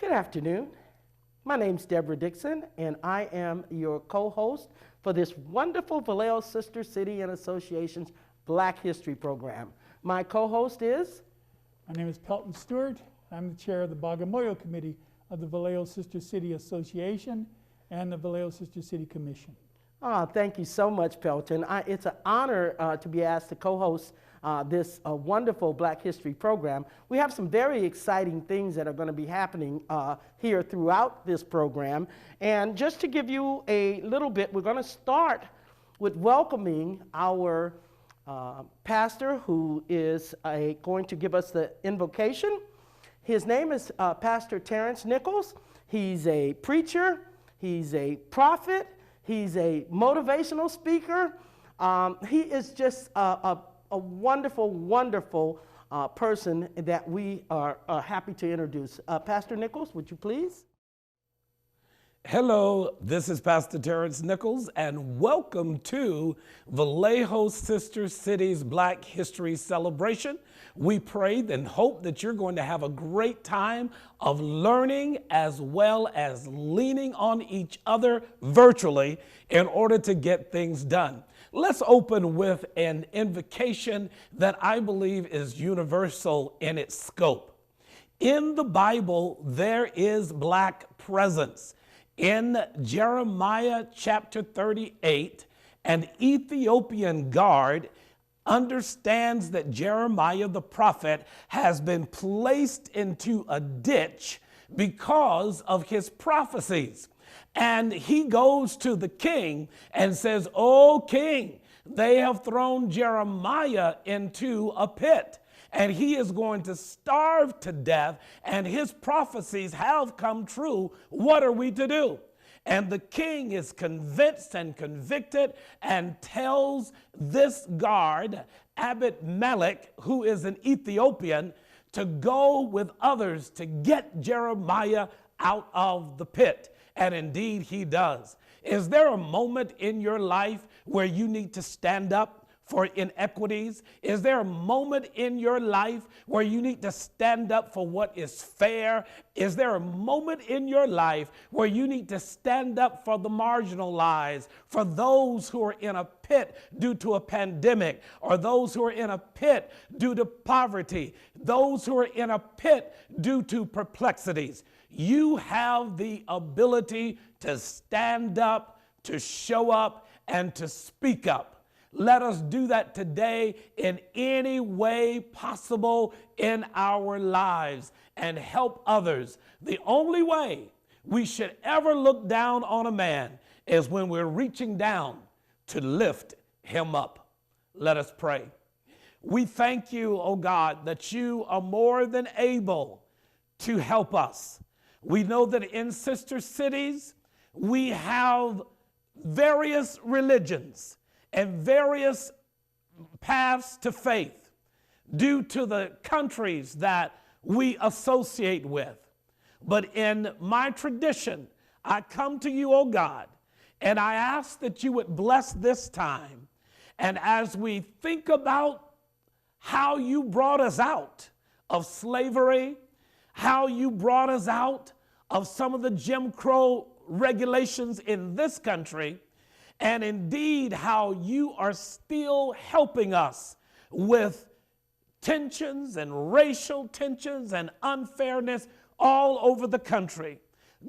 Good afternoon. My name's Deborah Dixon, and I am your co-host for this wonderful Vallejo Sister City and Association's Black History Program. My co-host is? My name is Pelton Stewart. I'm the chair of the Bagamoyo Committee of the Vallejo Sister City Association and the Vallejo Sister City Commission. Oh, thank you so much, Pelton. It's an honor to be asked to co-host this wonderful Black History program. We have some very exciting things that are going to be happening here throughout this program. And just to give you a little bit, we're going to start with welcoming our pastor who is going to give us the invocation. His name is Pastor Terrence Nichols. He's a preacher, he's a prophet, he's a motivational speaker. He is just a wonderful, wonderful person that we are happy to introduce. Pastor Nichols, would you please? Hello, this is Pastor Terrence Nichols, and welcome to Vallejo Sister City's Black History Celebration. We pray and hope that you're going to have a great time of learning as well as leaning on each other virtually in order to get things done. Let's open with an invocation that I believe is universal in its scope. In the Bible, there is black presence. In Jeremiah chapter 38, an Ethiopian guard understands that Jeremiah the prophet has been placed into a ditch because of his prophecies. And he goes to the king and says, "O king, they have thrown Jeremiah into a pit, and he is going to starve to death, and his prophecies have come true. What are we to do?" And the king is convinced and convicted and tells this guard, Abimelech, who is an Ethiopian, to go with others to get Jeremiah out of the pit. And indeed he does. Is there a moment in your life where you need to stand up for inequities? Is there a moment in your life where you need to stand up for what is fair? Is there a moment in your life where you need to stand up for the marginalized, for those who are in a pit due to a pandemic, or those who are in a pit due to poverty, those who are in a pit due to perplexities? You have the ability to stand up, to show up, and to speak up. Let us do that today in any way possible in our lives and help others. The only way we should ever look down on a man is when we're reaching down to lift him up. Let us pray. We thank you, oh God, that you are more than able to help us. We know that in sister cities, we have various religions and various paths to faith due to the countries that we associate with. But in my tradition, I come to you, oh God, and I ask that you would bless this time. And as we think about how you brought us out of slavery, how you brought us out of some of the Jim Crow regulations in this country, and indeed how you are still helping us with tensions and racial tensions and unfairness all over the country.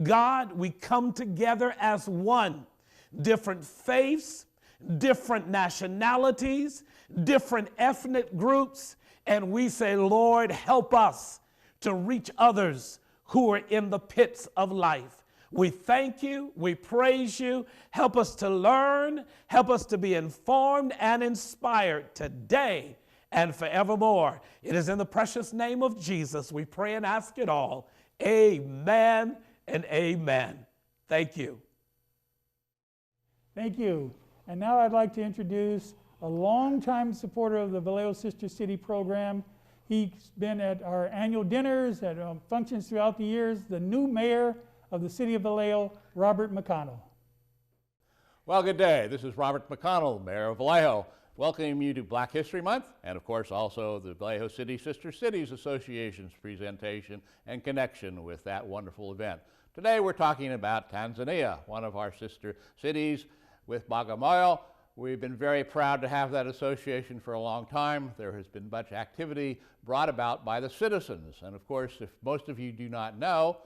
God, we come together as one, different faiths, different nationalities, different ethnic groups, and we say, Lord, help us to reach others who are in the pits of life. We thank you, we praise you. Help us to learn, help us to be informed and inspired today and forevermore. It is in the precious name of Jesus we pray and ask it all. Amen and amen. Thank you. Thank you. And now I'd like to introduce a longtime supporter of the Vallejo Sister City program. He's been at our annual dinners, at functions throughout the years, the new mayor of the city of Vallejo, Robert McConnell. Well, good day. This is Robert McConnell, Mayor of Vallejo. welcoming you to Black History Month, and of course also the Vallejo City Sister Cities Association's presentation and connection with that wonderful event. Today we're talking about Tanzania, one of our sister cities with Bagamoyo. We've been very proud to have that association for a long time. There has been much activity brought about by the citizens. And of course, if most of you do not know,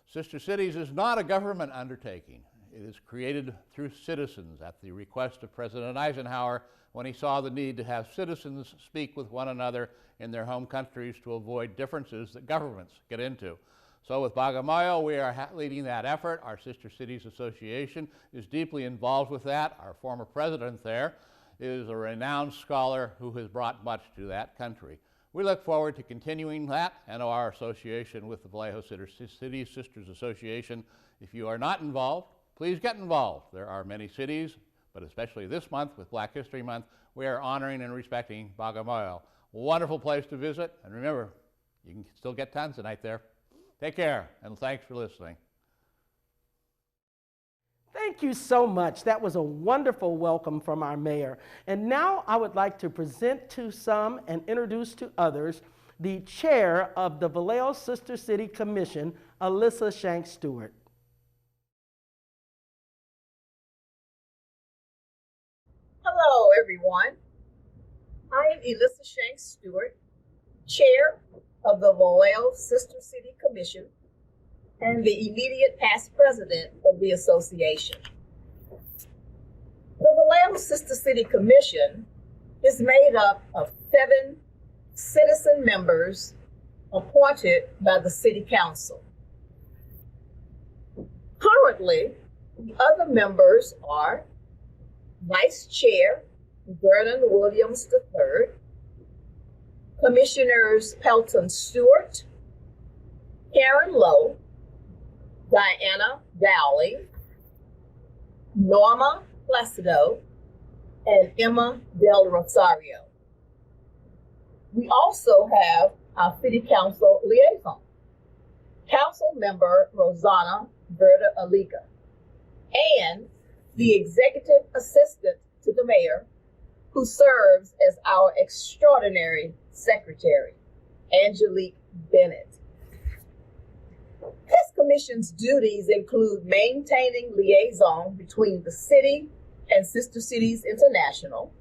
Sister Cities is not a government undertaking. It is created through citizens at the request of President Eisenhower when he saw the need to have citizens speak with one another in their home countries to avoid differences that governments get into. So with Bagamoyo, we are leading that effort. Our Sister Cities Association is deeply involved with that. Our former president there is a renowned scholar who has brought much to that country. We look forward to continuing that and our association with the Vallejo City Sisters Association. If you are not involved, please get involved. There are many cities, but especially this month with Black History Month, we are honoring and respecting Bagamoyo. Wonderful place to visit, and remember, you can still get Tanzanite there. Take care, and thanks for listening. Thank you so much. That was a wonderful welcome from our mayor. And now I would like to present to some and introduce to others the chair of the Vallejo Sister City Commission, Alyssa Shanks Stewart. Hello, everyone. I am Alyssa Shanks Stewart, chair of the Vallejo Sister City Commission and the immediate past president of the association. The Vallejo Sister City Commission is made up of 7 citizen members appointed by the City Council. Currently, the other members are Vice Chair Vernon Williams III, Commissioners Pelton Stewart, Karen Lowe, Diana Dowling, Norma Placido, and Emma Del Rosario. We also have our City Council liaison, Council Member Rosanna Berta Aliga, and the Executive Assistant to the Mayor, who serves as our extraordinary Secretary, Angelique Bennett. This commission's duties include maintaining liaison between the city and Sister Cities International,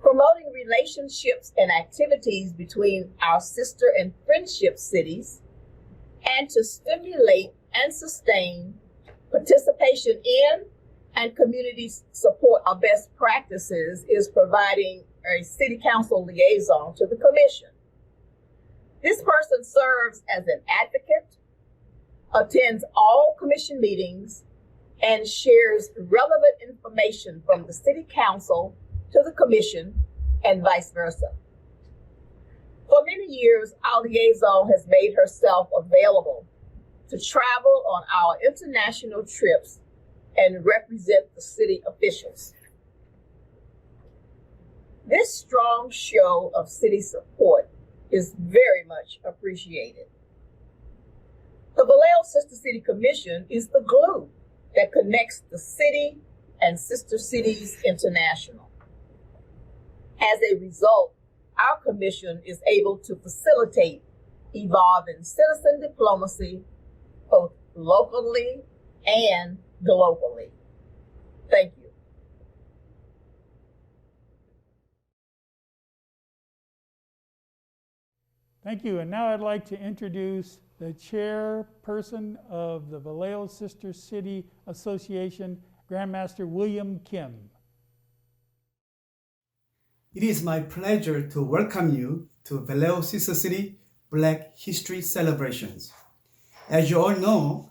promoting relationships and activities between our sister and friendship cities, and to stimulate and sustain participation in and community support of best practices is providing a City Council liaison to the Commission. This person serves as an advocate, attends all Commission meetings, and shares relevant information from the City Council to the Commission and vice versa. For many years, our liaison has made herself available to travel on our international trips and represent the city officials. This strong show of city support is very much appreciated. The Vallejo Sister City Commission is the glue that connects the city and Sister Cities International. As a result, our commission is able to facilitate evolving citizen diplomacy both locally and globally. Thank you. Thank you. And now I'd like to introduce the chairperson of the Vallejo Sister City Association, Grandmaster William Kim. It is my pleasure to welcome you to Vallejo Sister City Black History Celebrations. As you all know,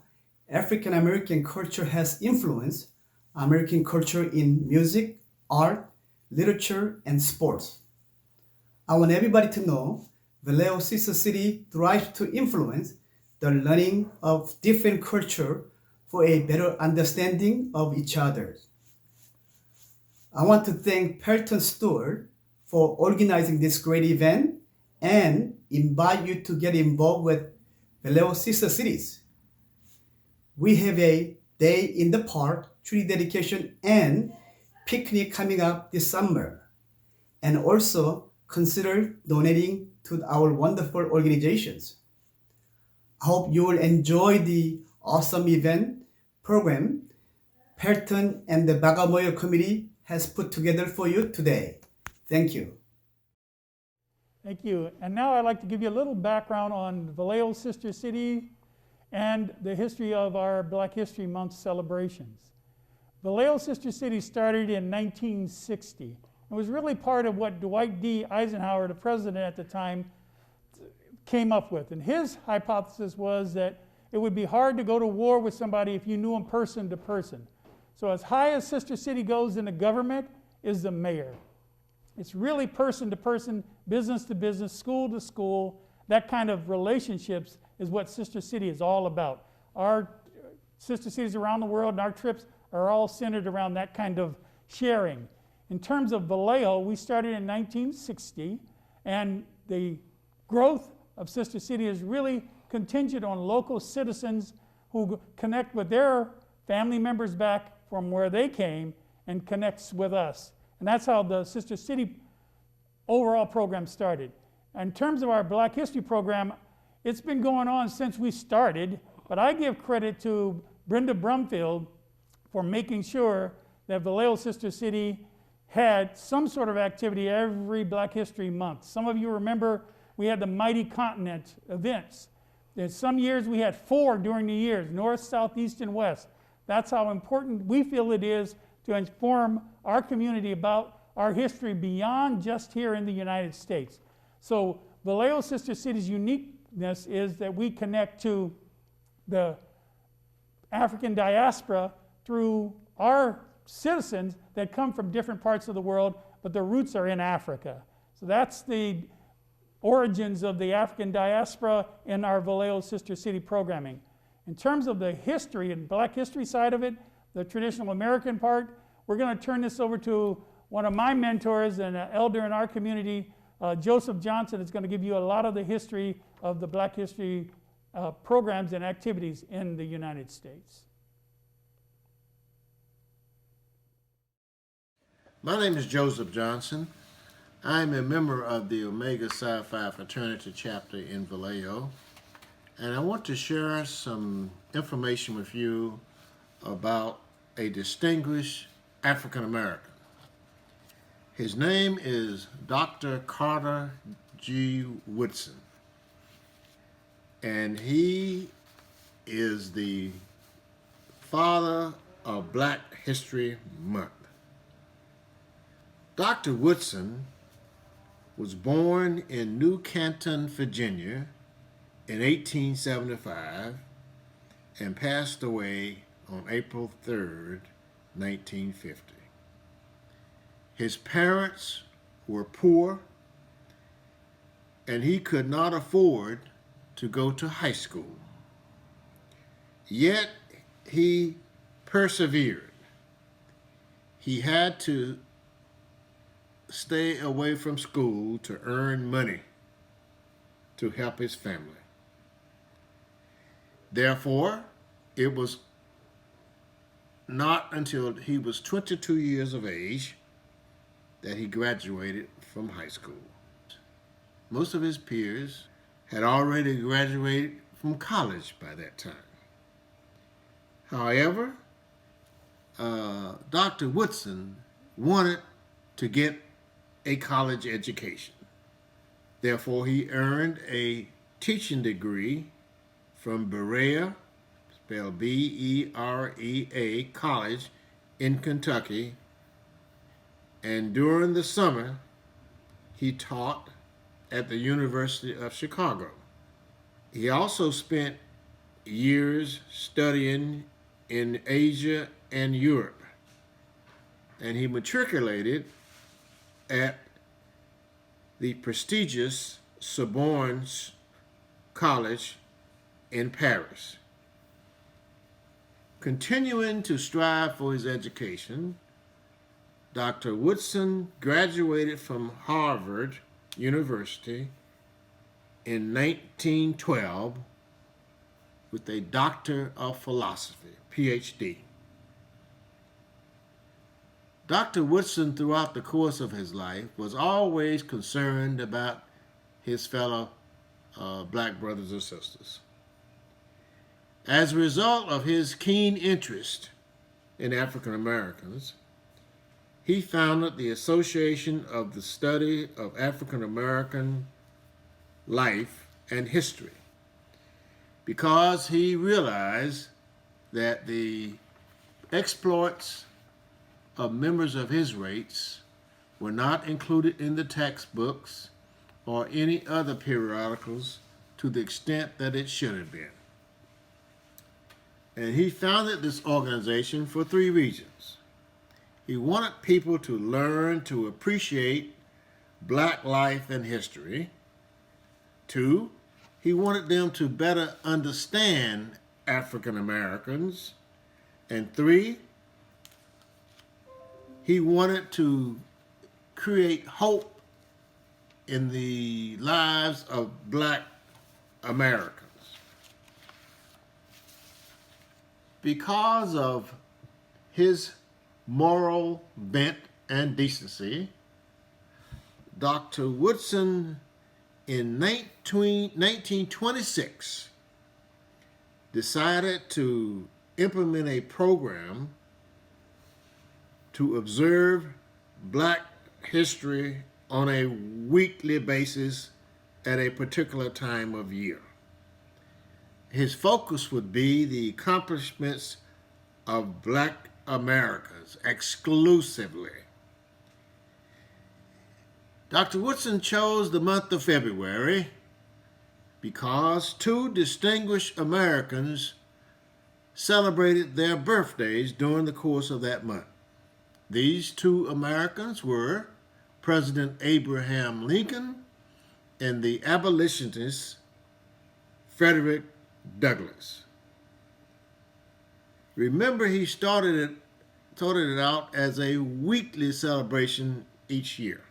African American culture has influenced American culture in music, art, literature, and sports. I want everybody to know Vallejo Sister City thrives to influence the learning of different culture for a better understanding of each other. I want to thank Pelton Stewart for organizing this great event and invite you to get involved with Vallejo Sister Cities. We have a day in the park, tree dedication, and picnic coming up this summer. and also consider donating to our wonderful organizations. I hope you will enjoy the awesome event program Pelton and the Bagamoyo Committee has put together for you today. Thank you. Thank you. And now I'd like to give you a little background on Vallejo Sister City and the history of our Black History Month celebrations. Vallejo Sister City started in 1960. It was really part of what Dwight D. Eisenhower, the president at the time, came up with. And his hypothesis was that it would be hard to go to war with somebody if you knew them person to person. So as high as Sister City goes in the government is the mayor. It's really person to person, business to business, school to school. That kind of relationships is what Sister City is all about. Our sister cities around the world and our trips are all centered around that kind of sharing. In terms of Vallejo, we started in 1960, and the growth of Sister City is really contingent on local citizens who connect with their family members back from where they came and connects with us. And that's how the Sister City overall program started. In terms of our Black History program, it's been going on since we started, but I give credit to Brenda Brumfield for making sure that Vallejo Sister City had some sort of activity every Black History Month. Some of you remember we had the Mighty Continent events. There's some years we had 4 during the years, north, south, east, and west. That's how important we feel it is to inform our community about our history beyond just here in the United States. So Vallejo Sister City's uniqueness is that we connect to the African diaspora through our citizens that come from different parts of the world, but their roots are in Africa. So that's the origins of the African diaspora in our Vallejo Sister City programming. In terms of the history and Black history side of it, the traditional American part, we're going to turn this over to one of my mentors and an elder in our community, Joseph Johnson, is going to give you a lot of the history of the Black history programs and activities in the United States. My name is Joseph Johnson. I'm a member of the Omega Psi Phi Fraternity Chapter in Vallejo, and I want to share some information with you about a distinguished African American. His name is Dr. Carter G. Woodson, and he is the father of Black History Month. Dr. Woodson was born in New Canton, Virginia in 1875 and passed away on April 3rd, 1950. His parents were poor and he could not afford to go to high school. Yet he persevered. He had to stay away from school to earn money to help his family. Therefore, it was not until he was 22 years of age that he graduated from high school. Most of his peers had already graduated from college by that time. However, Dr. Woodson wanted to get a college education. Therefore, he earned a teaching degree from Berea, spelled B-E-R-E-A, College in Kentucky. And during the summer, he taught at the University of Chicago. He also spent years studying in Asia and Europe. And he matriculated at the prestigious Sorbonne College in Paris. Continuing to strive for his education, Dr. Woodson graduated from Harvard University in 1912 with a Doctor of Philosophy, PhD. Dr. Woodson, throughout the course of his life, was always concerned about his fellow black brothers and sisters. As a result of his keen interest in African Americans, he founded the Association of the Study of African American Life and History because he realized that the exploits of members of his race were not included in the textbooks or any other periodicals to the extent that it should have been. And he founded this organization for 3 reasons. He wanted people to learn to appreciate black life and history. 2, he wanted them to better understand African Americans. And 3, he wanted to create hope in the lives of black Americans. Because of his moral bent and decency, Dr. Woodson in 1926 decided to implement a program to observe black history on a weekly basis at a particular time of year. His focus would be the accomplishments of black Americans exclusively. Dr. Woodson chose the month of February because 2 distinguished Americans celebrated their birthdays during the course of that month. These 2 Americans were President Abraham Lincoln and the abolitionist Frederick Douglass. Remember, he started it out as a weekly celebration each year.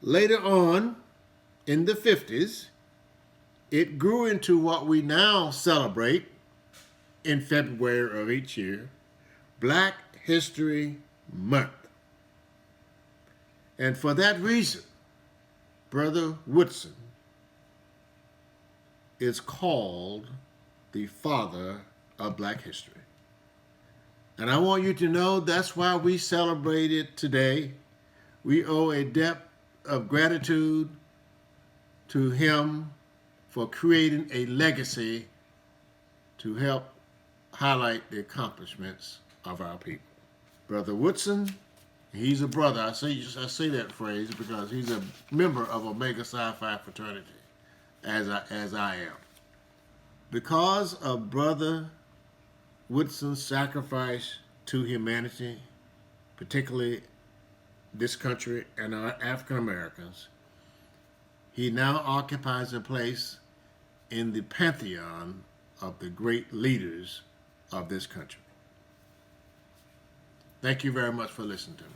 Later on, in the 50s, it grew into what we now celebrate in February of each year, Black History Month. And for that reason, Brother Woodson is called the father of black history. And I want you to know that's why we celebrate it today. We owe a debt of gratitude to him for creating a legacy to help highlight the accomplishments of our people. Brother Woodson, he's a brother. I say that phrase because he's a member of Omega Psi Phi fraternity, as I am. Because of Brother Woodson's sacrifice to humanity, particularly this country and our African Americans, he now occupies a place in the pantheon of the great leaders of this country. Thank you very much for listening to me.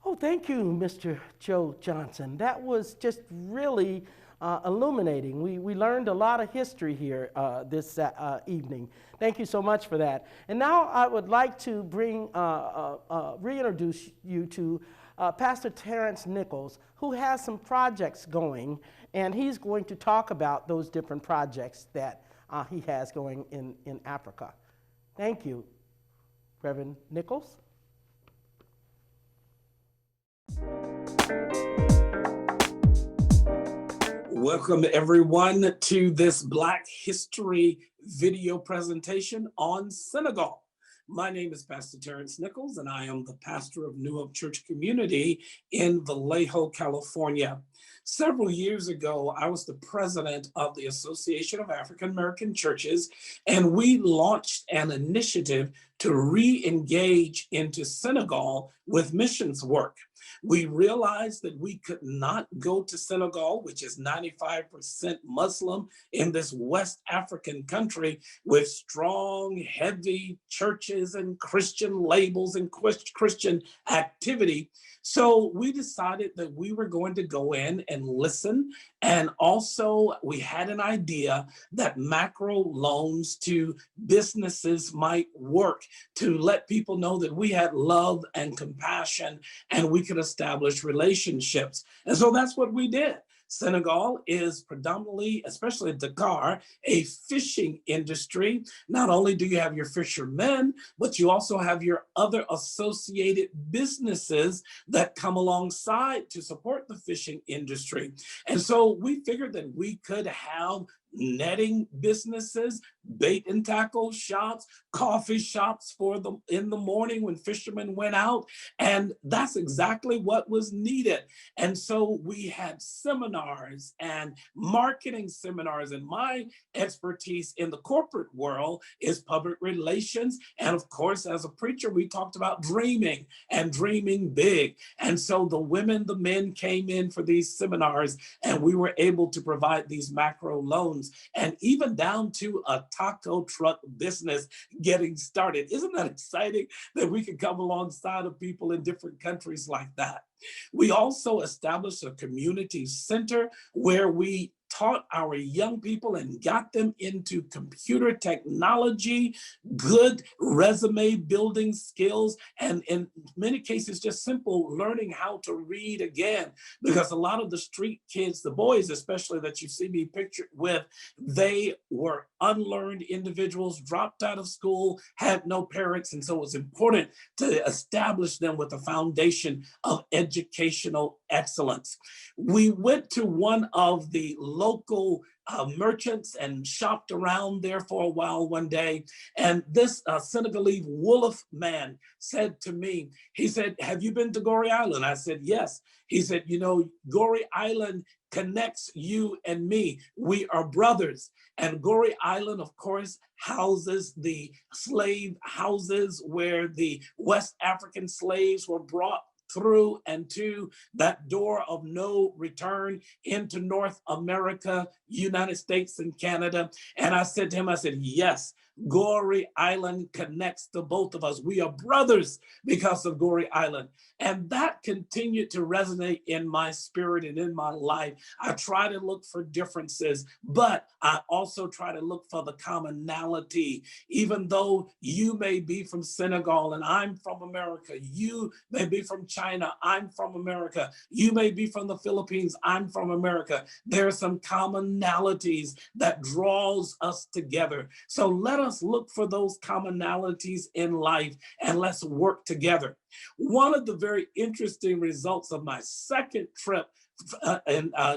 Oh, thank you, Mr. Joe Johnson. That was just really illuminating. We learned a lot of history here this evening. Thank you so much for that. And now I would like to reintroduce you to Pastor Terrence Nichols, who has some projects going, and he's going to talk about those different projects that he has going in Africa. Thank you, Reverend Nichols. Welcome everyone to this Black History video presentation on Senegal. My name is Pastor Terrence Nichols, and I am the pastor of New Hope Church Community in Vallejo, California. Several years ago, I was the president of the Association of African American Churches, and we launched an initiative to re-engage into Senegal with missions work. We realized that we could not go to Senegal, which is 95% Muslim in this West African country, with strong, heavy churches and Christian labels and Christian activity. So we decided that we were going to go in and listen And also we had an idea that macro loans to businesses might work to let people know that we had love and compassion and we could establish relationships. And so that's what we did. Senegal is predominantly, especially Dakar, a fishing industry. Not only do you have your fishermen, but you also have your other associated businesses that come alongside to support the fishing industry. And so we figured that we could have netting businesses, bait and tackle shops, coffee shops for them in the morning when fishermen went out. And that's exactly what was needed. And so we had seminars and marketing seminars. And my expertise in the corporate world is public relations. And of course, as a preacher, we talked about dreaming and dreaming big. And so the women, the men came in for these seminars, and we were able to provide these macro loans, and even down to a taco truck business getting started. Isn't that exciting that we can come alongside of people in different countries like that? We also established a community center where we taught our young people and got them into computer technology, good resume building skills, and in many cases, just simple learning how to read again. Because a lot of the street kids, the boys especially that you see me pictured with, they were unlearned individuals, dropped out of school, had no parents. And so it was important to establish them with a foundation of educational excellence. We went to one of the local merchants and shopped around there for a while one day. And this Senegalese Wolof man said to me, he said, "Have you been to Gorée Island?" I said, "Yes." He said, "You know, Gorée Island connects you and me. We are brothers." And Gorée Island, of course, houses the slave houses where the West African slaves were brought through and to that door of no return into North America, United States and Canada. And I said to him, I said, "Yes, Gorée Island connects the both of us. We are brothers because of Gorée Island." And that continued to resonate in my spirit and in my life. I try to look for differences, but I also try to look for the commonality. Even though you may be from Senegal and I'm from America, you may be from China, I'm from America, you may be from the Philippines, I'm from America. There are some commonalities that draws us together. So let us look for those commonalities in life and let's work together. One of the very interesting results of my second trip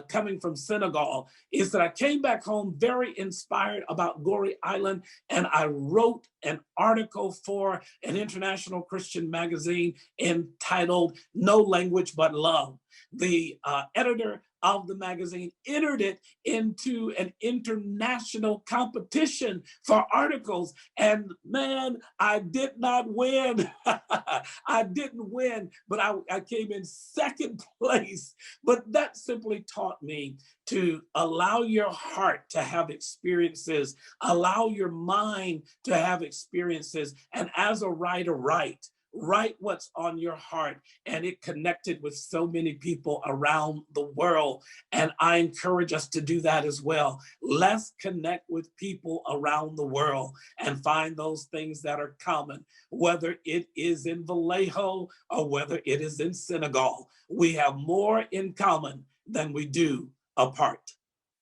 coming from Senegal is that I came back home very inspired about Gorée Island, and I wrote an article for an international Christian magazine entitled "No Language But Love." The editor of the magazine entered it into an international competition for articles. And man, I did not win. I didn't win, but I came in second place. But that simply taught me to allow your heart to have experiences, allow your mind to have experiences, and as a writer, write what's on your heart. And it connected with so many people around the world. And I encourage us to do that as well. Let's connect with people around the world and find those things that are common, whether it is in Vallejo or whether it is in Senegal. We have more in common than we do apart.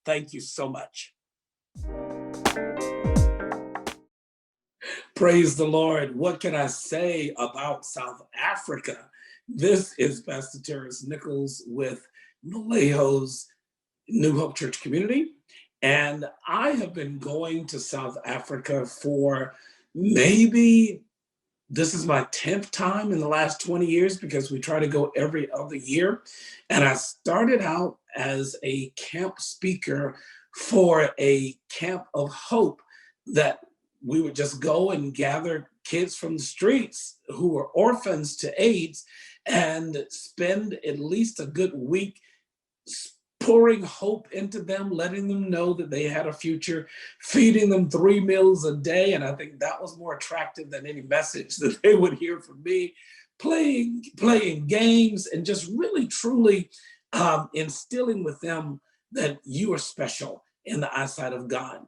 Thank you so much. Praise the Lord. What can I say about South Africa? This is Pastor Terrence Nichols with Vallejo's New Hope Church Community. And I have been going to South Africa for maybe, this is my 10th time in the last 20 years because we try to go every other year. And I started out as a camp speaker for a camp of hope that we would just go and gather kids from the streets who were orphans to AIDS and spend at least a good week pouring hope into them, letting them know that they had a future, feeding them 3 meals a day. And I think that was more attractive than any message that they would hear from me. Playing games and just really, truly instilling with them that you are special in the eyesight of God.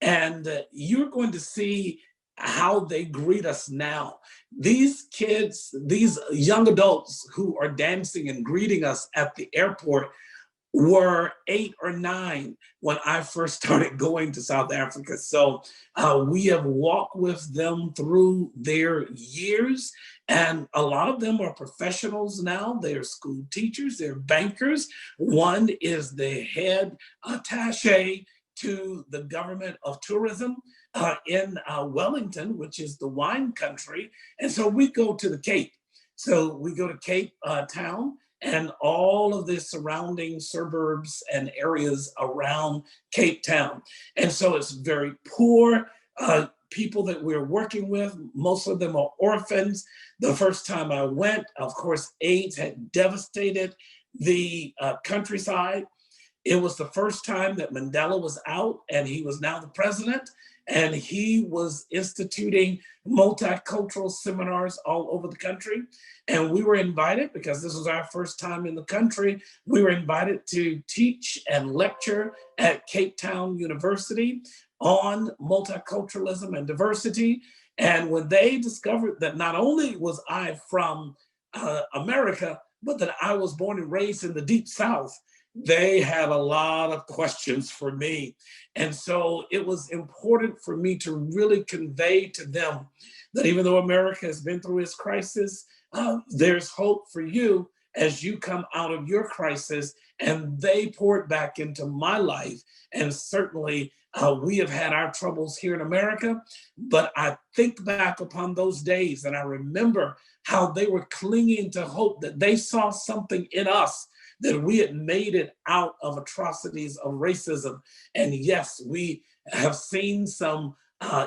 And you're going to see how they greet us now. These kids, these young adults who are dancing and greeting us at the airport were 8 or 9 when I first started going to South Africa. So we have walked with them through their years, and a lot of them are professionals now. They're school teachers, they're bankers. One is the head attaché to the government of tourism in Wellington, which is the wine country. And so we go to the Cape. So we go to Cape Town and all of the surrounding suburbs and areas around Cape Town. And so it's very poor people that we're working with. Most of them are orphans. The first time I went, of course, AIDS had devastated the countryside. It was the first time that Mandela was out, and he was now the president, and he was instituting multicultural seminars all over the country. And we were invited, because this was our first time in the country, we were invited to teach and lecture at Cape Town University on multiculturalism and diversity. And when they discovered that not only was I from America, but that I was born and raised in the Deep South, they had a lot of questions for me. And so it was important for me to really convey to them that even though America has been through its crisis, there's hope for you as you come out of your crisis. And they poured back into my life. And certainly we have had our troubles here in America, but I think back upon those days and I remember how they were clinging to hope, that they saw something in us, that we had made it out of atrocities of racism. And yes, we have seen some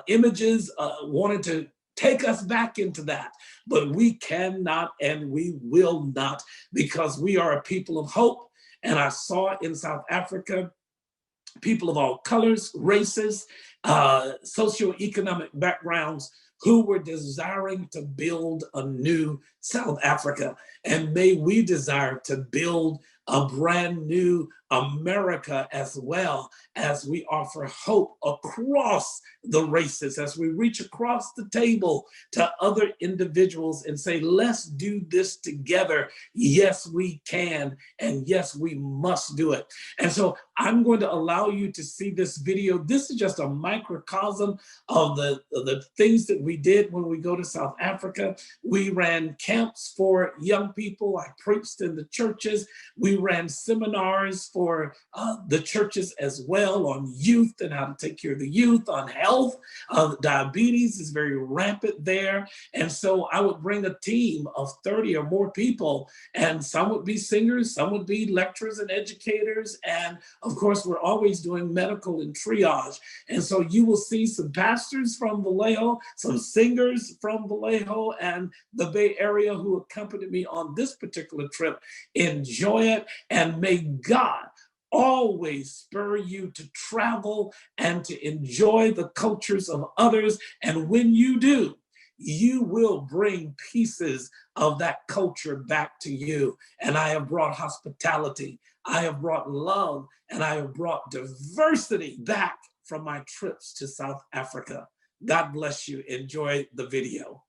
images wanting to take us back into that, but we cannot and we will not, because we are a people of hope. And I saw in South Africa people of all colors, races, socioeconomic backgrounds who were desiring to build a new South Africa. And may we desire to build a brand new America as well, as we offer hope across the races, as we reach across the table to other individuals and say, let's do this together. Yes, we can. And yes, we must do it. And so I'm going to allow you to see this video. This is just a microcosm of the things that we did when we go to South Africa. We ran camps for young people. I preached in the churches. We ran seminars for the churches as well on youth and how to take care of the youth, on health. Diabetes is very rampant there. And so I would bring a team of 30 or more people, and some would be singers, some would be lecturers and educators. And of course, we're always doing medical and triage. And so you will see some pastors from Vallejo, some singers from Vallejo and the Bay Area who accompanied me on this particular trip. Enjoy it, and may God always spur you to travel and to enjoy the cultures of others. And when you do, you will bring pieces of that culture back to you. And I have brought hospitality, I have brought love, and I have brought diversity back from my trips to South Africa. God bless you. Enjoy the video.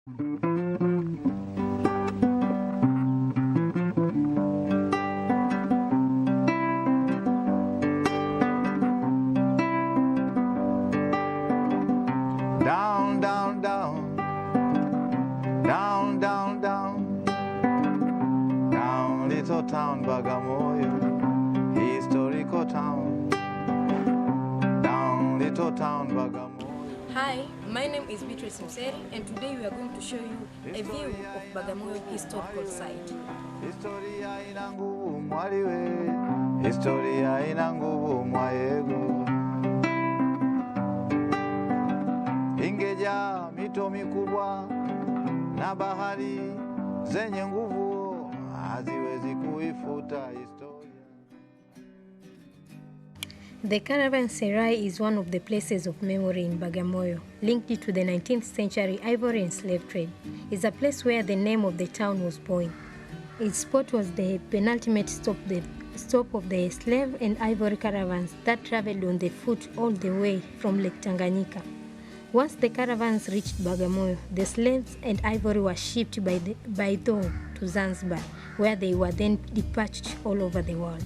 Down, down, down, down, down, down, down, little town Bagamoyo, historical town, down, little town Bagamoyo. Hi, my name is Beatrice Mseri, and today we are going to show you a view of Bagamoyo Historical Site. Historia ina nguvu mwaliwe, historia ina nguvu mwayego. Ingeja mito mikubwa na bahari zenye nguvu haziwezi kuifuta historia. The Caravanserai is one of the places of memory in Bagamoyo, linked to the 19th century ivory and slave trade. It's a place where the name of the town was born. Its spot was the penultimate stop of the slave and ivory caravans that traveled on the foot all the way from Lake Tanganyika. Once the caravans reached Bagamoyo, the slaves and ivory were shipped by though to Zanzibar, where they were then dispatched all over the world.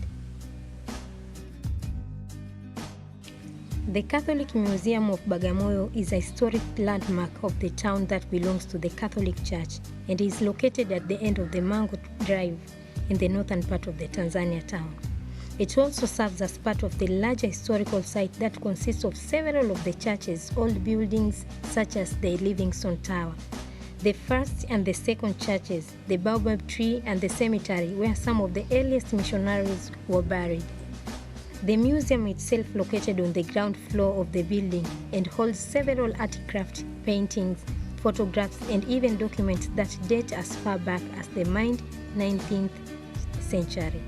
The Catholic Museum of Bagamoyo is a historic landmark of the town that belongs to the Catholic Church and is located at the end of the Mango Drive in the northern part of the Tanzania town. It also serves as part of the larger historical site that consists of several of the church's old buildings, such as the Livingstone Tower, the first and the second churches, the baobab tree, and the cemetery where some of the earliest missionaries were buried. The museum itself located on the ground floor of the building and holds several artifacts, paintings, photographs, and even documents that date as far back as the mid-19th century.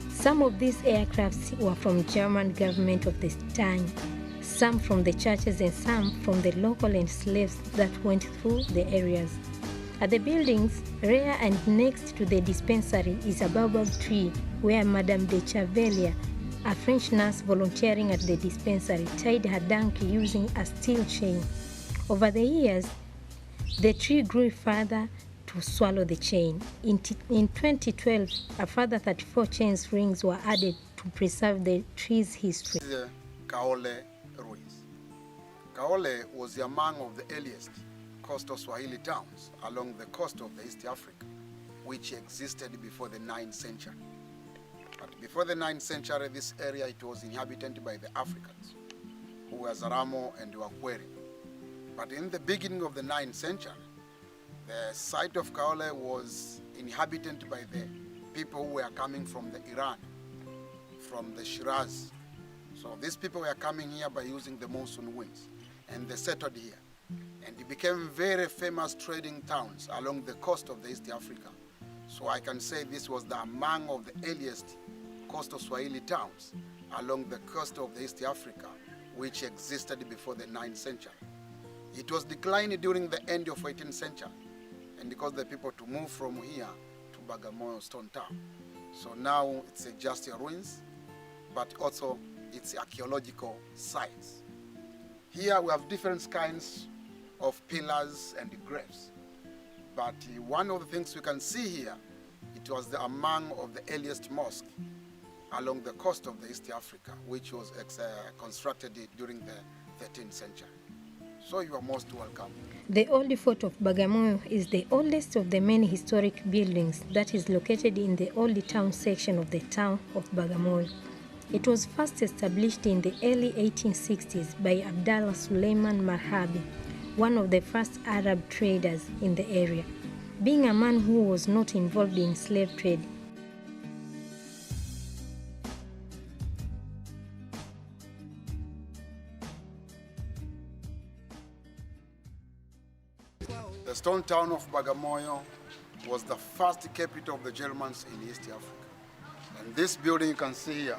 Some of these aircrafts were from German government of the time, some from the churches and some from the local slaves that went through the areas. At the buildings, rear and next to the dispensary is a baobab tree where Madame de Chavelier, a French nurse volunteering at the dispensary, tied her donkey using a steel chain. Over the years, the tree grew further to swallow the chain. In 2012, a further 34 chain rings were added to preserve the tree's history. The Kaole ruins. Kaole was among of the earliest coastal Swahili towns along the coast of the East Africa, which existed before the 9th century. But before the 9th century, this area it was inhabited by the Africans, who were Zaramo and Wakweri. But in the beginning of the 9th century, the site of Kaole was inhabited by the people who were coming from the Iran, from the Shiraz. So these people were coming here by using the monsoon winds, and they settled here. And it became very famous trading towns along the coast of the East Africa. So I can say this was among of the earliest coastal Swahili towns along the coast of the East Africa, which existed before the 9th century. It was declining during the end of 18th century, and because the people to move from here to Bagamoyo Stone Town. So now it's just a ruins, but also it's archaeological sites. Here we have different kinds of pillars and graves. But one of the things we can see here, it was among of the earliest mosques along the coast of the East Africa, which was constructed during the 13th century. So you are most welcome. The old fort of Bagamoyo is the oldest of the many historic buildings that is located in the old town section of the town of Bagamoyo. It was first established in the early 1860s by Abdallah Suleiman Marhabi, one of the first Arab traders in the area. Being a man who was not involved in slave trade, The stone town of Bagamoyo was the first capital of the Germans in East Africa. And this building you can see here,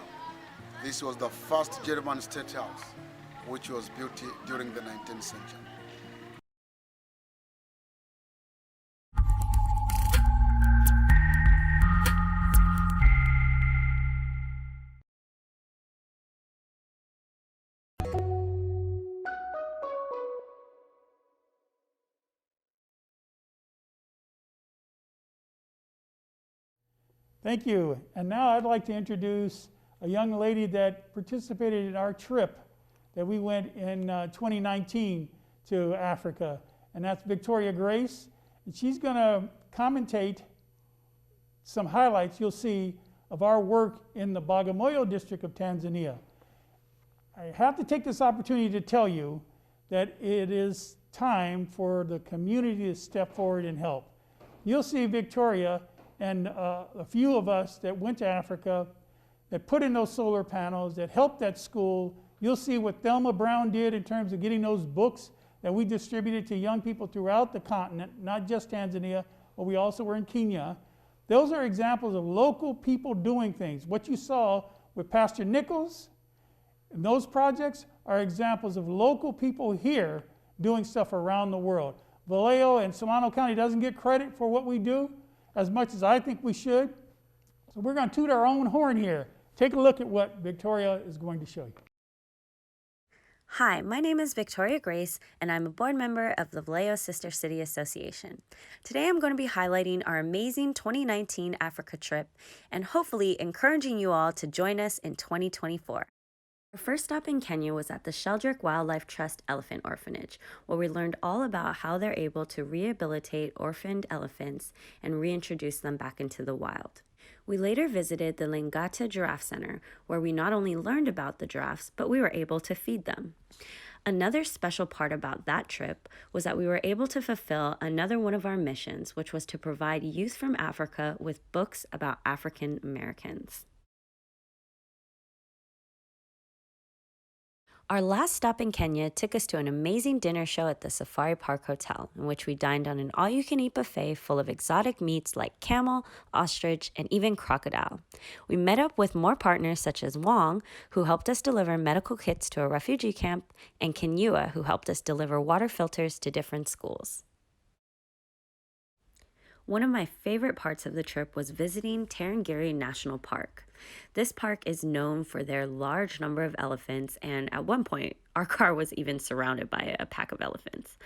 this was the first German state house, which was built during the 19th century. Thank you. And now I'd like to introduce a young lady that participated in our trip that we went in 2019 to Africa, and that's Victoria Grace. And she's going to commentate some highlights you'll see of our work in the Bagamoyo district of Tanzania. I have to take this opportunity to tell you that it is time for the community to step forward and help. You'll see Victoria and a few of us that went to Africa, that put in those solar panels, that helped that school. You'll see what Thelma Brown did in terms of getting those books that we distributed to young people throughout the continent, not just Tanzania, but we also were in Kenya. Those are examples of local people doing things. What you saw with Pastor Nichols and those projects are examples of local people here doing stuff around the world. Vallejo and Solano County doesn't get credit for what we do as much as I think we should. So we're going to toot our own horn here. Take a look at what Victoria is going to show you. Hi, my name is Victoria Grace, and I'm a board member of the Vallejo Sister City Association. Today I'm going to be highlighting our amazing 2019 Africa trip and hopefully encouraging you all to join us in 2024. Our first stop in Kenya was at the Sheldrick Wildlife Trust Elephant Orphanage, where we learned all about how they're able to rehabilitate orphaned elephants and reintroduce them back into the wild. We later visited the Lingata Giraffe Center, where we not only learned about the giraffes, but we were able to feed them. Another special part about that trip was that we were able to fulfill another one of our missions, which was to provide youth from Africa with books about African Americans. Our last stop in Kenya took us to an amazing dinner show at the Safari Park Hotel, in which we dined on an all-you-can-eat buffet full of exotic meats like camel, ostrich, and even crocodile. We met up with more partners such as Wong, who helped us deliver medical kits to a refugee camp, and Kenyua, who helped us deliver water filters to different schools. One of my favorite parts of the trip was visiting Tarangire National Park. This park is known for their large number of elephants, and at one point, our car was even surrounded by a pack of elephants.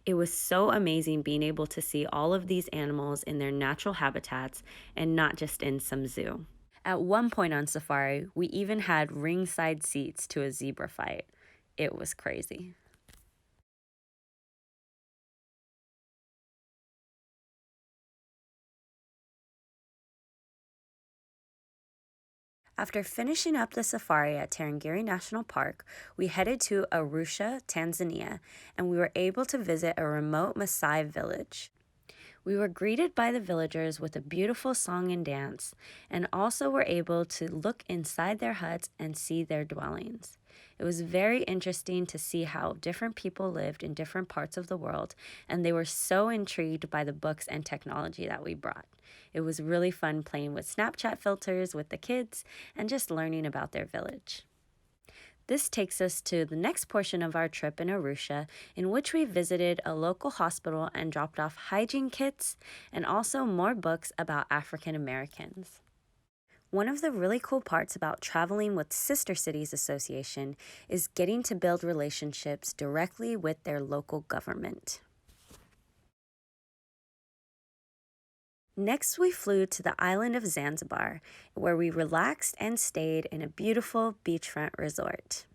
It was so amazing being able to see all of these animals in their natural habitats and not just in some zoo. At one point on safari, we even had ringside seats to a zebra fight. It was crazy. After finishing up the safari at Tarangire National Park, we headed to Arusha, Tanzania, and we were able to visit a remote Maasai village. We were greeted by the villagers with a beautiful song and dance, and also were able to look inside their huts and see their dwellings. It was very interesting to see how different people lived in different parts of the world, and they were so intrigued by the books and technology that we brought. It was really fun playing with Snapchat filters with the kids and just learning about their village. This takes us to the next portion of our trip in Arusha, in which we visited a local hospital and dropped off hygiene kits and also more books about African Americans. One of the really cool parts about traveling with Sister Cities Association is getting to build relationships directly with their local government. Next, we flew to the island of Zanzibar, where we relaxed and stayed in a beautiful beachfront resort.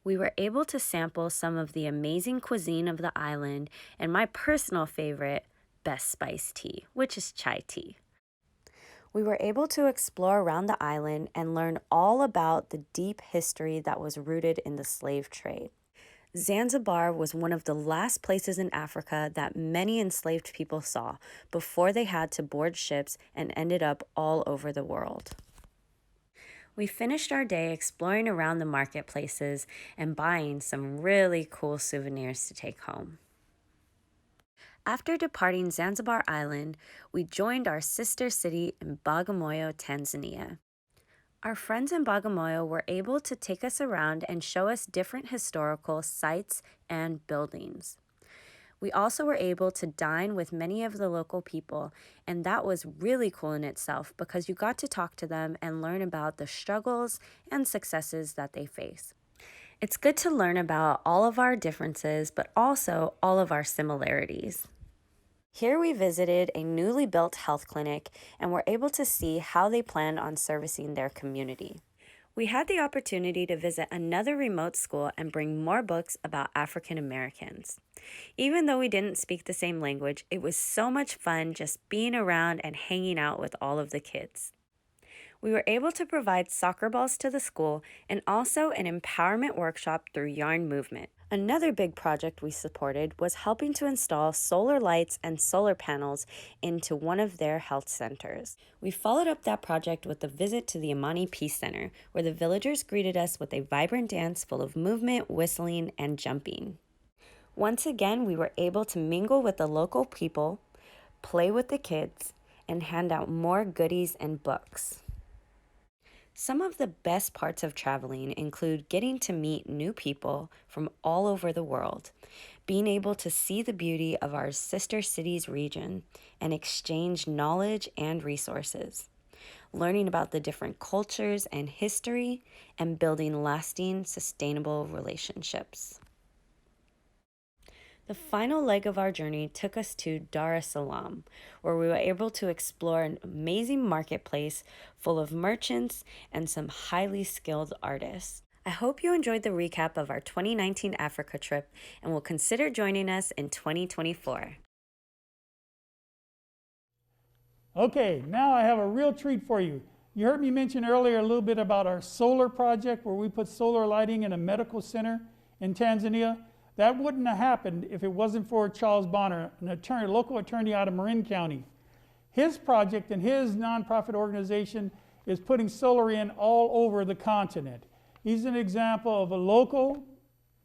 We were able to sample some of the amazing cuisine of the island and my personal favorite, best spiced tea, which is chai tea. We were able to explore around the island and learn all about the deep history that was rooted in the slave trade. Zanzibar was one of the last places in Africa that many enslaved people saw before they had to board ships and ended up all over the world. We finished our day exploring around the marketplaces and buying some really cool souvenirs to take home. After departing Zanzibar Island, we joined our sister city in Bagamoyo, Tanzania. Our friends in Bagamoyo were able to take us around and show us different historical sites and buildings. We also were able to dine with many of the local people, and that was really cool in itself because you got to talk to them and learn about the struggles and successes that they face. It's good to learn about all of our differences, but also all of our similarities. Here we visited a newly built health clinic and were able to see how they planned on servicing their community. We had the opportunity to visit another remote school and bring more books about African Americans. Even though we didn't speak the same language, it was so much fun just being around and hanging out with all of the kids. We were able to provide soccer balls to the school and also an empowerment workshop through yarn movement. Another big project we supported was helping to install solar lights and solar panels into one of their health centers. We followed up that project with a visit to the Imani Peace Center, where the villagers greeted us with a vibrant dance full of movement, whistling, and jumping. Once again, we were able to mingle with the local people, play with the kids, and hand out more goodies and books. Some of the best parts of traveling include getting to meet new people from all over the world, being able to see the beauty of our sister cities region and exchange knowledge and resources, learning about the different cultures and history, and building lasting, sustainable relationships. The final leg of our journey took us to Dar es Salaam, where we were able to explore an amazing marketplace full of merchants and some highly skilled artists. I hope you enjoyed the recap of our 2019 Africa trip and will consider joining us in 2024. Okay, now I have a real treat for you. You heard me mention earlier a little bit about our solar project where we put solar lighting in a medical center in Tanzania. That wouldn't have happened if it wasn't for Charles Bonner, an attorney, local attorney out of Marin County. His project and his nonprofit organization is putting solar in all over the continent. He's an example of a local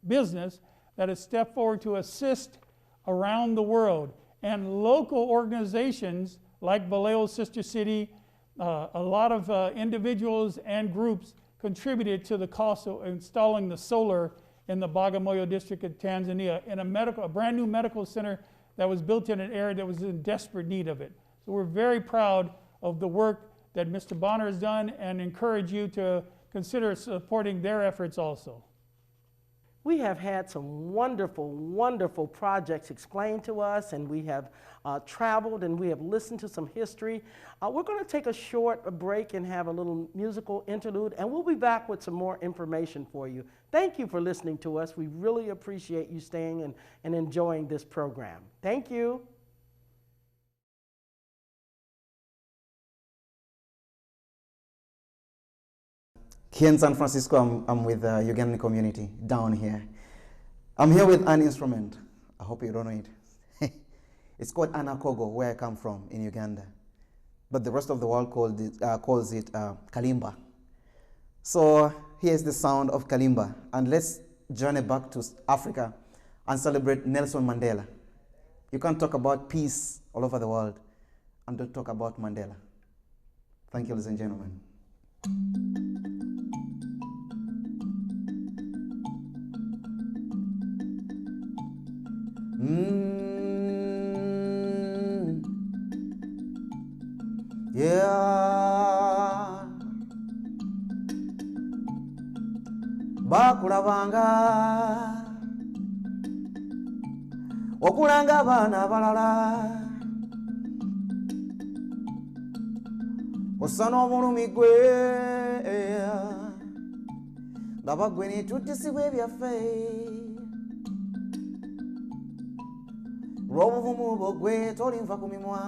business that has stepped forward to assist around the world. And local organizations like Vallejo Sister City, a lot of individuals and groups contributed to the cost of installing the solar in the Bagamoyo district of Tanzania in a brand new medical center that was built in an area that was in desperate need of it. So we're very proud of the work that Mr. Bonner has done and encourage you to consider supporting their efforts also. We have had some wonderful, wonderful projects explained to us, and we have traveled and we have listened to some history. We're going to take a short break and have a little musical interlude, and we'll be back with some more information for you. Thank you for listening to us. We really appreciate you staying and enjoying this program. Thank you. Here in San Francisco, I'm with the Ugandan community down here. I'm here with an instrument. I hope you don't know it. It's called anakogo, where I come from in Uganda. But the rest of the world calls it kalimba. So here's the sound of kalimba. And let's journey back to Africa and celebrate Nelson Mandela. You can't talk about peace all over the world and don't talk about Mandela. Thank you, ladies and gentlemen. Yeah. Bakulabanga okulanga abaana abalala osana omulumi gwe ndaba gwe nitutisibwa ebyaffe lw'obuvumu bwo gwe tolinva ku mimwa.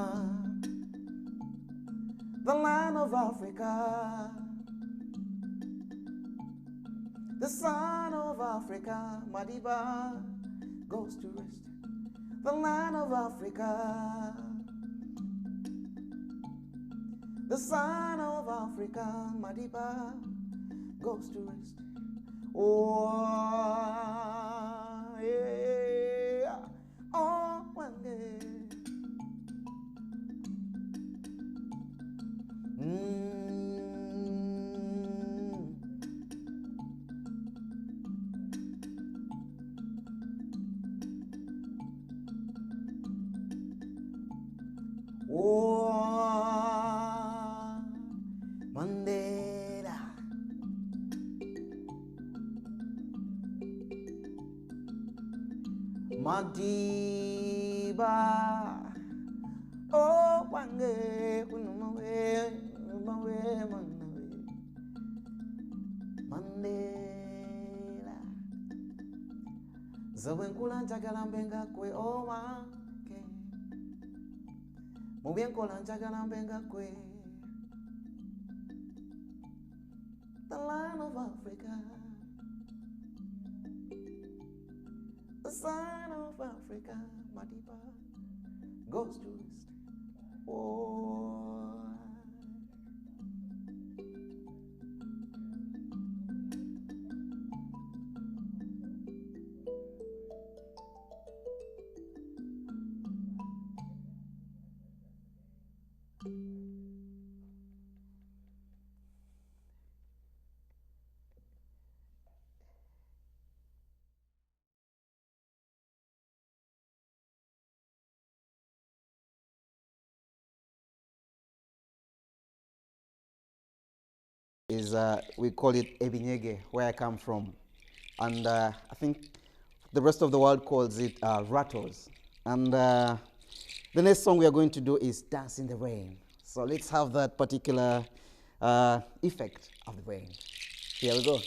The land of Africa, the son of Africa, Madiba goes to rest. The land of Africa, the son of Africa, Madiba goes to rest. Oh, yeah, oh, one day. Oh, Mandela. Madiba. Oh, wange, unumawe, unumawe, manawe. Mandela. Zawenkula njagala mbenga kwe owange. Mubyenkola njagala mbenga kwe. The land of Africa. The sign of Africa, Madiba, goes to east. Oh. Is we call it ebinyege, where I come from, and I think the rest of the world calls it rattles. And the next song we are going to do is Dance in the Rain. So let's have that particular effect of the rain. Here we go.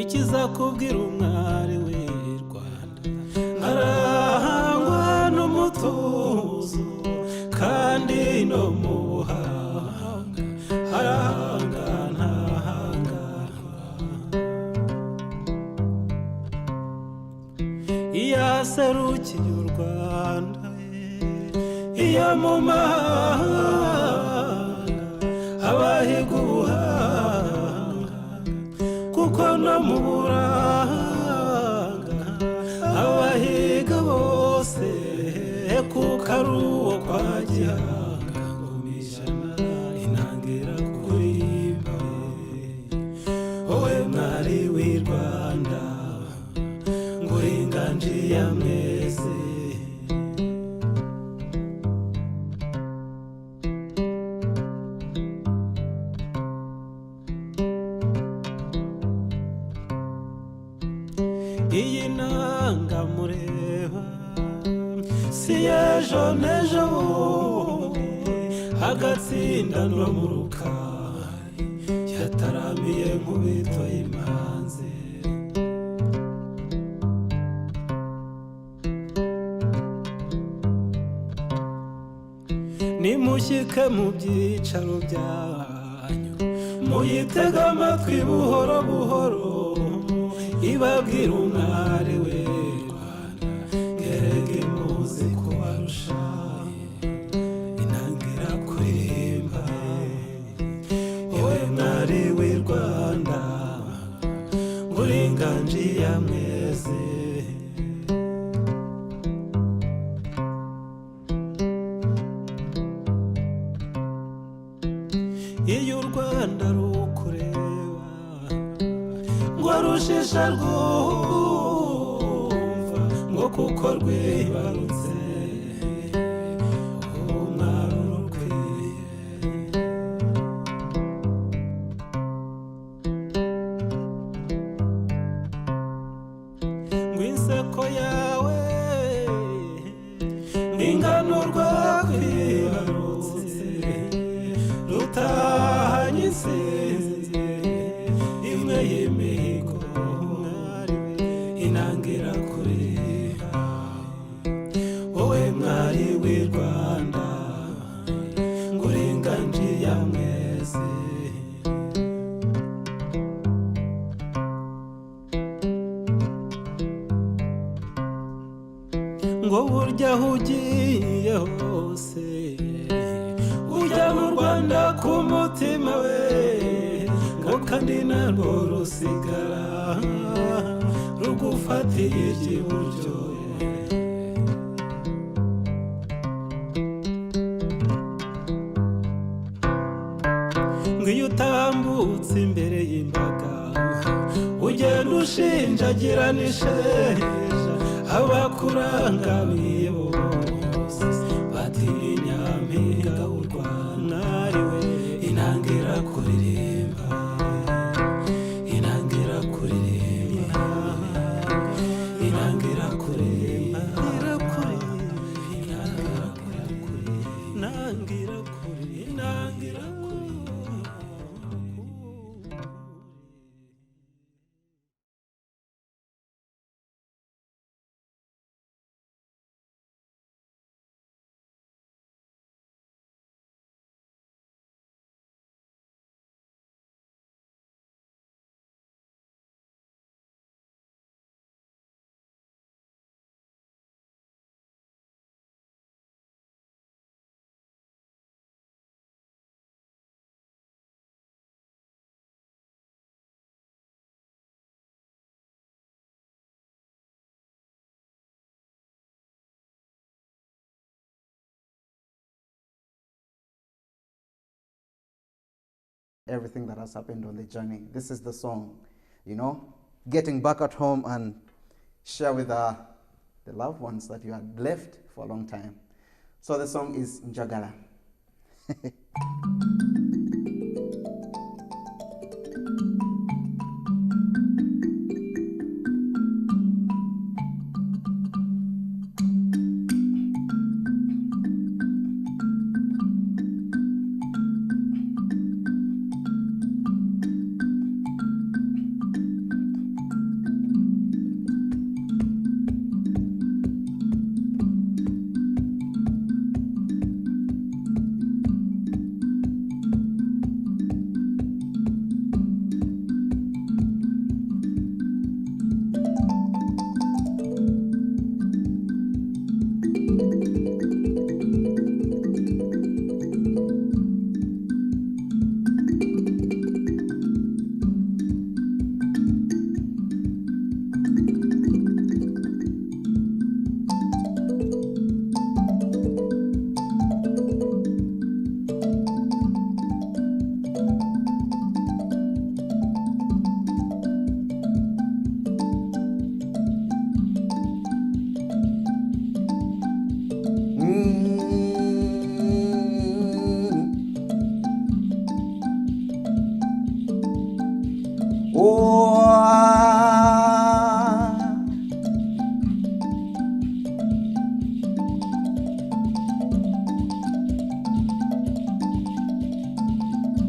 ikizakubwira umwari w'i Rwanda arangwa n'umutuzo kandi no mu buhanga arahanga ntahangarwa iyo aserukiye u Rwanda iyo mu mahanga abahiga ubuhanga kuko no mu buranga abahiga bose kuko ari uwo kwa Gihanga ngumijana intangira kurimba wowe mwari w'i Rwanda nguri inganji ya mwese iyi nanga mureba si ejo n'ejo bundi agatsinda no mu rukari yataramiye nkubito y'imanze nimushyike mu byicaro byanyu muyitega amatwi buhoro buhoro ibabwira umwari w'i Rwanda ngerega imuzi kubarusha intangira kuririmba wowe mwari w'i Rwanda nguri inganji ya mwese iyo u Rwanda rukureba ngo rushisha rwumva ngo kuko rwibarutse umwari urukwiye ngo inseko yawe ingano rwakwibarutse rutahanye insinzi imwe y'imihigo mwari inangira kuriha wowe mwari w'i Rwanda nguri inganji ya mwese ngo burya aho ugiye hose ujya mu Rwanda ku mutima we ngo kandi narwo rusigara rugufatiye iburyo ngo iyo utambutse imbere y'imbaga ugenda ushinjagira n'isheja abakurangamiye bose batinya mpinga w'u Rwanda ari we intangira kuririmba intangira kuririmba intangira kuririmba intangira kuririmba intangira kuririmba everything that has happened on the journey. This is the song, you know, getting back at home and share with the loved ones that you had left for a long time. So the song is Njagala.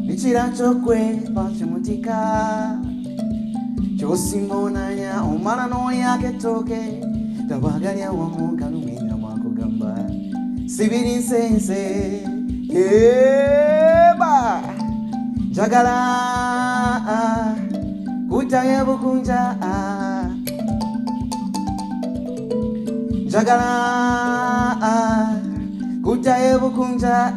Nichira chokwe pachimutika Chosimonanya omana no yake toke Tabagalya wamukalumina mwakugamba Sibiri sense Eba Jagala Kutaye bukunja Jagala Kutaye bukunja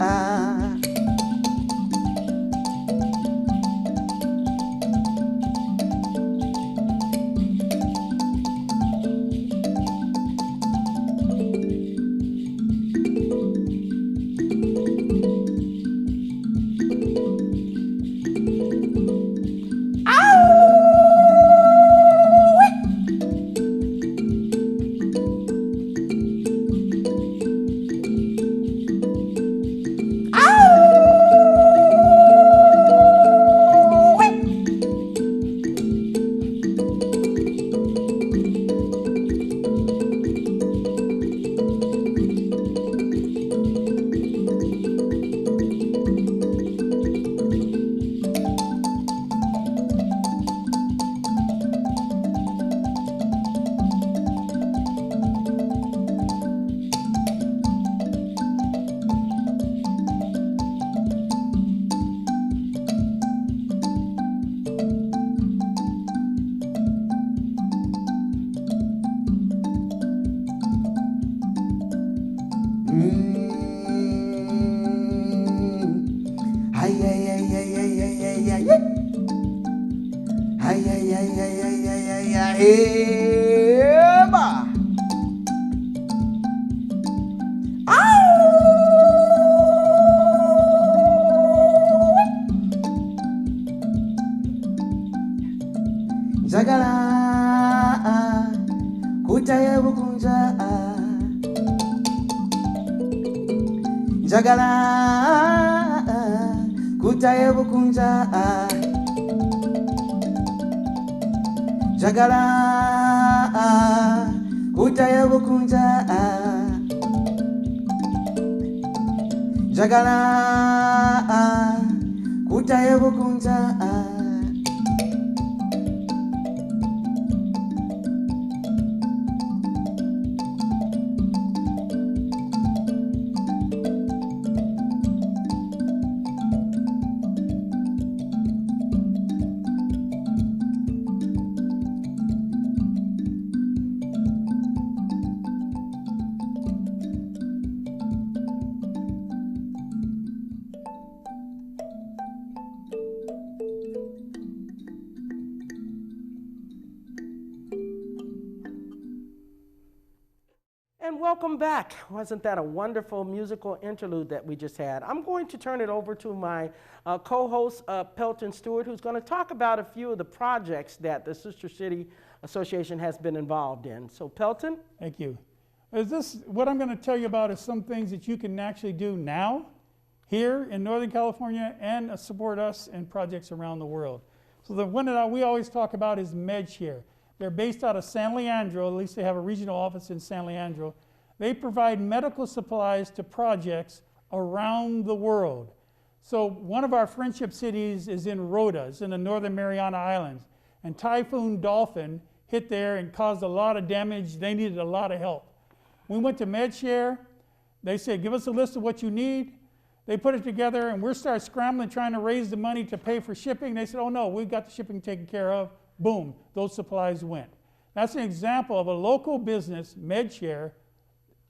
Jagala Kutaye bukunja Jagala Kutaye bukunja Jagala Kutaye bukunja Jagala Kutaye bukunja And welcome back. Wasn't that a wonderful musical interlude that we just had? I'm going to turn it over to my co-host, Pelton Stewart, who's going to talk about a few of the projects that the Sister City Association has been involved in. So, Pelton? Thank you. What I'm going to tell you about is some things that you can actually do now, here in Northern California, and support us in projects around the world. So the one that we always talk about is MedShare. They're based out of San Leandro, at least they have a regional office in San Leandro. They provide medical supplies to projects around the world. So one of our friendship cities is in Rota, it's in the Northern Mariana Islands. And Typhoon Dolphin hit there and caused a lot of damage. They needed a lot of help. We went to MedShare. They said, give us a list of what you need. They put it together, and we started scrambling, trying to raise the money to pay for shipping. They said, oh no, we've got the shipping taken care of. Boom, those supplies went. That's an example of a local business, MedShare,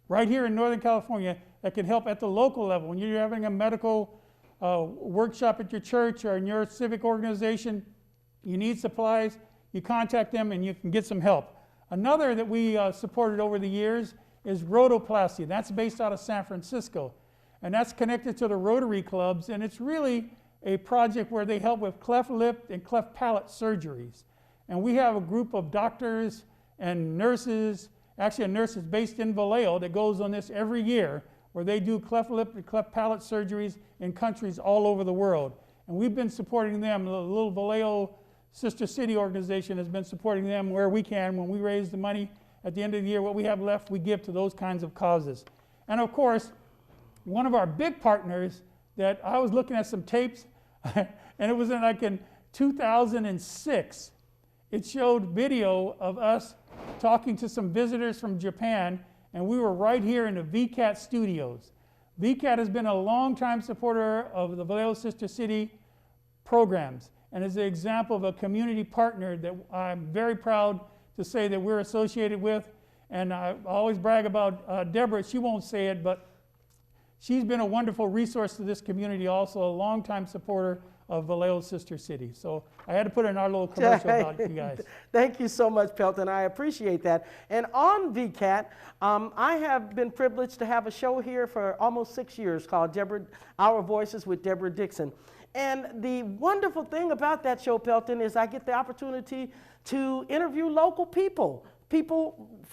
right here in Northern California, that can help at the local level. When you're having a medical workshop at your church or in your civic organization, you need supplies, you contact them and you can get some help. Another that we supported over the years is rotoplasty. That's based out of San Francisco. And that's connected to the Rotary clubs, and it's really a project where they help with cleft lip and cleft palate surgeries. And we have a group of doctors and nurses, actually a nurse is based in Vallejo that goes on this every year, where they do cleft lip and cleft palate surgeries in countries all over the world. And we've been supporting them. The little Vallejo Sister City organization has been supporting them where we can. When we raise the money at the end of the year, what we have left, we give to those kinds of causes. And of course, one of our big partners that I was looking at some tapes, and it was in 2006. It showed video of us talking to some visitors from Japan, and we were right here in the VCAT studios. VCAT has been a long-time supporter of the Vallejo Sister City programs, and is an example of a community partner that I'm very proud to say that we're associated with. And I always brag about Deborah. She won't say it, but she's been a wonderful resource to this community, also a longtime supporter of Vallejo Sister City. So I had to put in our little commercial about you guys. Thank you so much, Pelton. I appreciate that. And on VCAT, I have been privileged to have a show here for almost 6 years called Our Voices with Deborah Dixon. And the wonderful thing about that show, Pelton, is I get the opportunity to interview local people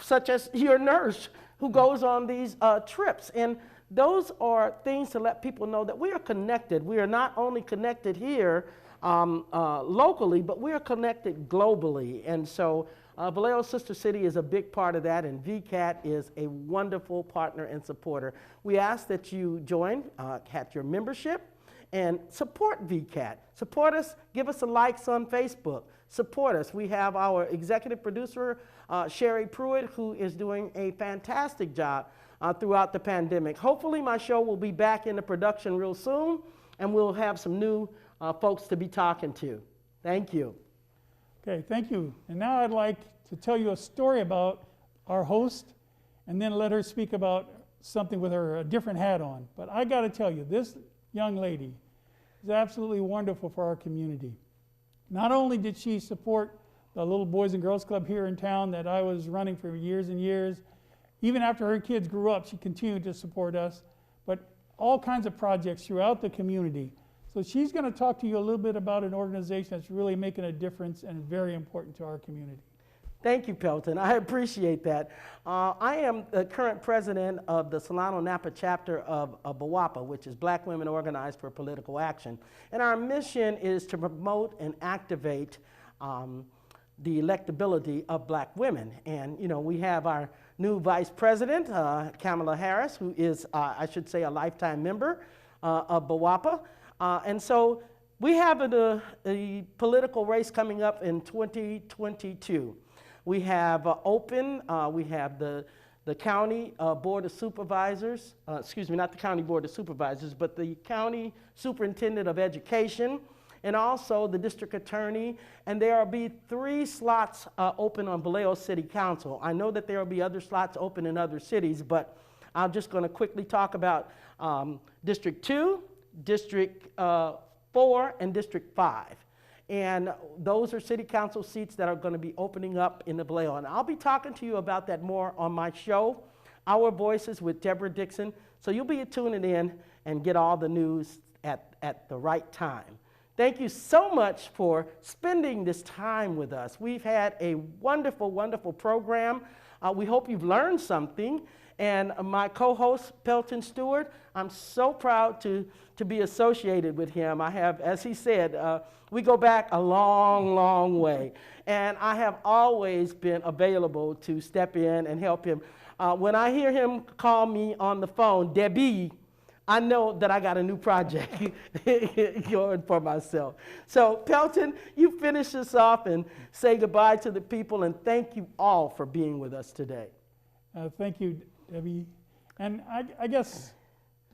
such as your nurse who goes on these trips. And those are things to let people know that we are connected. We are not only connected here locally, but we are connected globally. And so Vallejo Sister City is a big part of that, and VCAT is a wonderful partner and supporter. We ask that you join, at your membership, and support VCAT. Support us, give us a likes on Facebook. Support us. We have our executive producer, Sherry Pruitt, who is doing a fantastic job throughout the pandemic. Hopefully my show will be back into production real soon, and we'll have some new folks to be talking to. Thank you. Okay, thank you. And now I'd like to tell you a story about our host, and then let her speak about something with her a different hat on. But I got to tell you, this young lady is absolutely wonderful for our community. Not only did she support the little Boys and Girls Club here in town that I was running for years and years, even after her kids grew up, she continued to support us, but all kinds of projects throughout the community. So she's going to talk to you a little bit about an organization that's really making a difference and very important to our community. Thank you, Pelton. I appreciate that. I am the current president of the Solano Napa chapter of BWAPA, which is Black Women Organized for Political Action. And our mission is to promote and activate the electability of Black women. And, you know, we have our new vice president, Kamala Harris, who is, I should say, a lifetime member of BWAPA. And so we have a political race coming up in 2022. We have we have the county board of supervisors, excuse me, not the county board of supervisors, but the county superintendent of education, and also the district attorney. And there will be 3 slots open on Vallejo City Council. I know that there will be other slots open in other cities, but I'm just going to quickly talk about District 2, District 4, and District 5. And those are city council seats that are going to be opening up in the Vallejo. And I'll be talking to you about that more on my show, Our Voices with Deborah Dixon. So you'll be tuning in and get all the news at the right time. Thank you so much for spending this time with us. We've had a wonderful, wonderful program. We hope you've learned something. And my co-host, Pelton Stewart, I'm so proud to be associated with him. I have, as he said, we go back a long, long way. And I have always been available to step in and help him. When I hear him call me on the phone, Debbie, I know that I got a new project going for myself. So Pelton, you finish this off and say goodbye to the people, and thank you all for being with us today. Thank you, Debbie. And I guess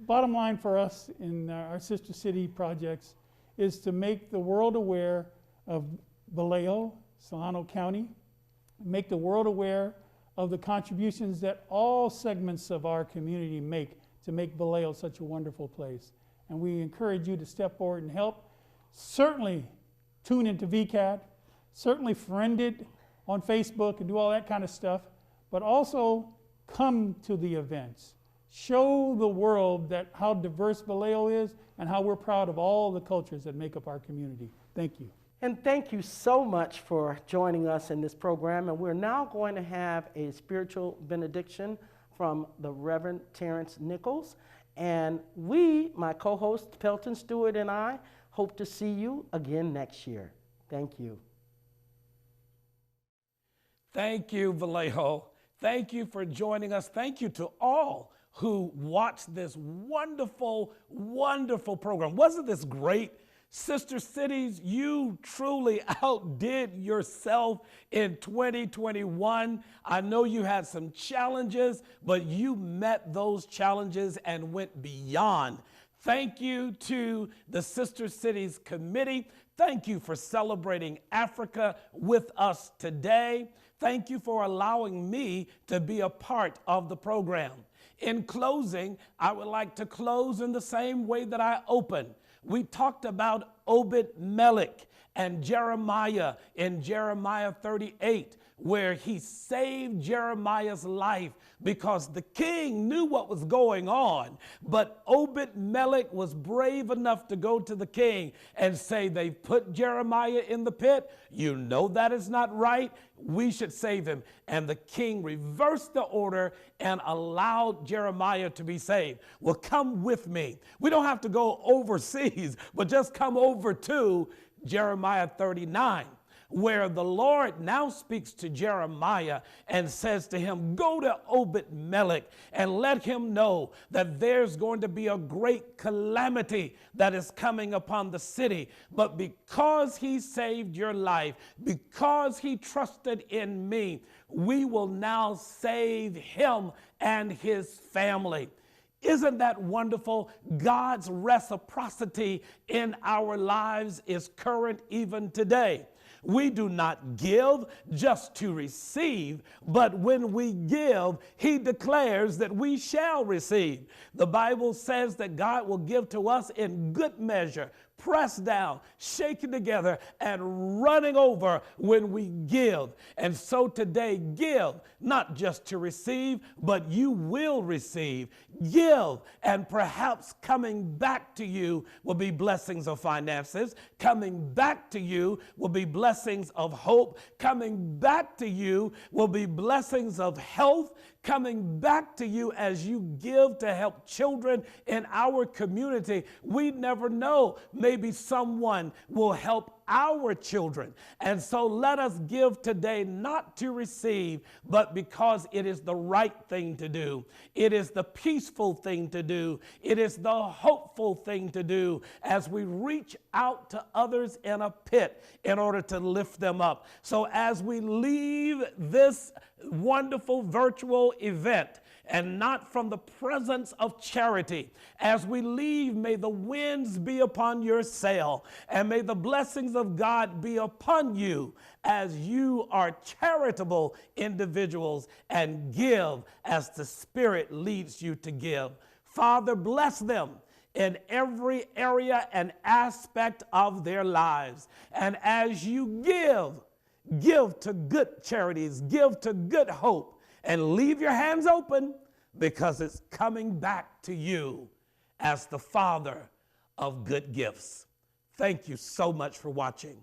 bottom line for us in our Sister City projects is to make the world aware of Vallejo, Solano County, make the world aware of the contributions that all segments of our community make to make Vallejo such a wonderful place. And we encourage you to step forward and help. Certainly tune into VCAT, certainly friend it on Facebook and do all that kind of stuff, but also come to the events. Show the world that how diverse Vallejo is and how we're proud of all the cultures that make up our community. Thank you. And thank you so much for joining us in this program. And we're now going to have a spiritual benediction from the Reverend Terrence Nichols. And we, my co-host Pelton Stewart and I, hope to see you again next year. Thank you. Thank you, Vallejo. Thank you for joining us. Thank you to all who watched this wonderful, wonderful program. Wasn't this great? Sister Cities, you truly outdid yourself in 2021. I know you had some challenges, but you met those challenges and went beyond. Thank you to the Sister Cities Committee. Thank you for celebrating Africa with us today. Thank you for allowing me to be a part of the program. In closing, I would like to close in the same way that I opened. We talked about Obed-Melech and Jeremiah in Jeremiah 38, where he saved Jeremiah's life because the king knew what was going on. But Obed-Melech was brave enough to go to the king and say, they've put Jeremiah in the pit. You know that is not right. We should save him. And the king reversed the order and allowed Jeremiah to be saved. Well, come with me. We don't have to go overseas, but just come over to Jeremiah 39. Where the Lord now speaks to Jeremiah and says to him, go to Obed-Melech and let him know that there's going to be a great calamity that is coming upon the city. But because he saved your life, because he trusted in me, we will now save him and his family. Isn't that wonderful? God's reciprocity in our lives is current even today. We do not give just to receive, but when we give, he declares that we shall receive. The Bible says that God will give to us in good measure, pressed down, shaken together, and running over when we give. And so today, give, not just to receive, but you will receive. Give, and perhaps coming back to you will be blessings of finances. Coming back to you will be blessings of hope. Coming back to you will be blessings of health. Coming back to you as you give to help children in our community. We never know. Maybe someone will help our children. And so let us give today not to receive, but because it is the right thing to do. It is the peaceful thing to do. It is the hopeful thing to do as we reach out to others in a pit in order to lift them up. So as we leave this wonderful virtual event, and not from the presence of charity. As we leave, may the winds be upon your sail, and may the blessings of God be upon you as you are charitable individuals and give as the Spirit leads you to give. Father, bless them in every area and aspect of their lives. And as you give to good charities, give to good hope, and leave your hands open because it's coming back to you as the Father of good gifts. Thank you so much for watching.